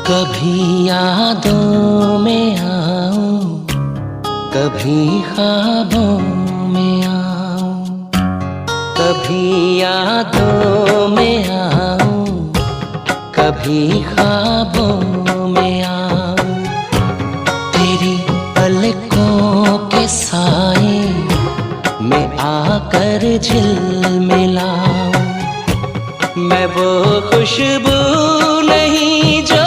कभी यादों में आऊं, कभी ख्वाबों में आऊं, कभी यादों में आऊं, कभी ख्वाबों में आऊं। तेरी पलकों के साए में आकर झिलमिलाऊं। मैं वो खुशबू नहीं जो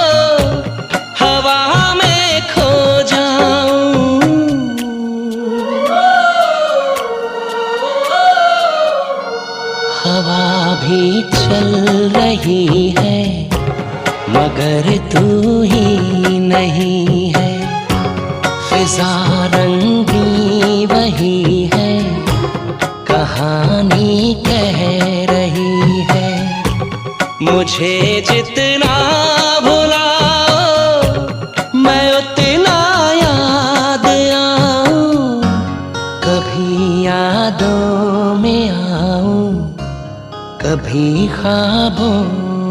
हवा में खो जाऊं। हवा भी चल रही है मगर तू ही नहीं है। फिजा रंगी वही है, कहानी कह रही है। मुझे जितना भुलाओ मैं उतना याद आऊं। कभी यादों में आऊं, कभी ख्वाबों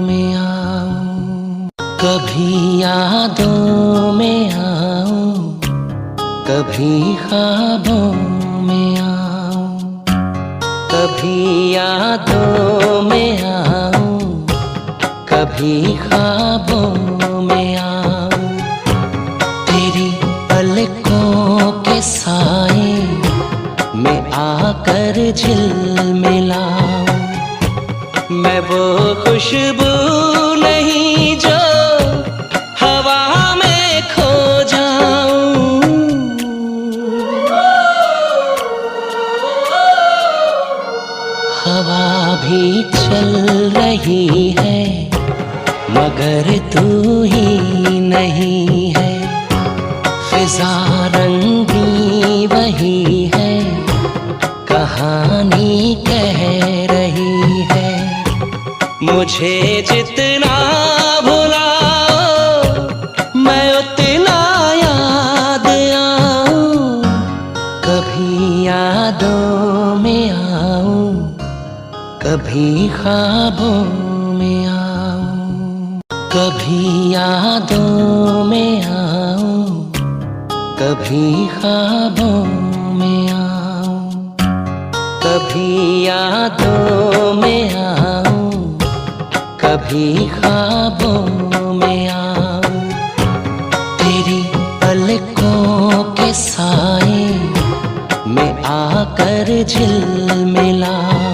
में आऊं। कभी यादों में आऊं, कभी ख्वाबों में आऊं। कभी यादों में आऊं, कभी ख्वाबों में आऊं। तेरी पलकों के साए में आकर झिलमिलाऊं। मैं वो खुशबू नहीं जो हवा में खो जाऊं। हवा भी चल रही है मगर तू ही नहीं है। फिजा रंगी वही है, कहानी कह रही है। मुझे जितना भुलाओ मैं उतना याद आऊं। कभी यादों में आऊं, कभी ख्वाबों में आऊं। कभी यादों में आऊं, कभी ख्वाबों में आऊं। कभी यादों में आऊं, कभी ख्वाबों में आऊं। तेरी पलकों के साए में आकर झिलमिलाऊं।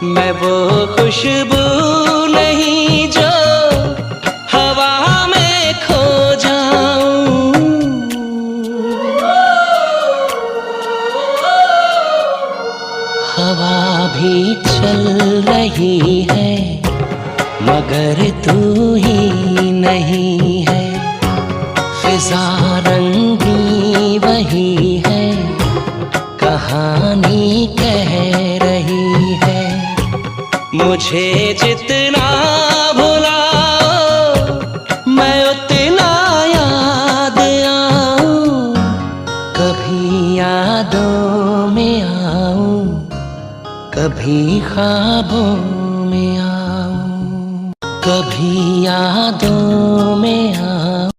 मैं वो खुशबू नहीं जो हवा में खो जाऊं। हवा भी चल रही है मगर तू ही नहीं है। फिजा रंगी वही है, कहानी कह रही है। मुझे जितना भुलाओ मैं उतना याद आऊं। कभी यादों में आऊं, कभी ख्वाबों में आऊं। कभी यादों में आऊं।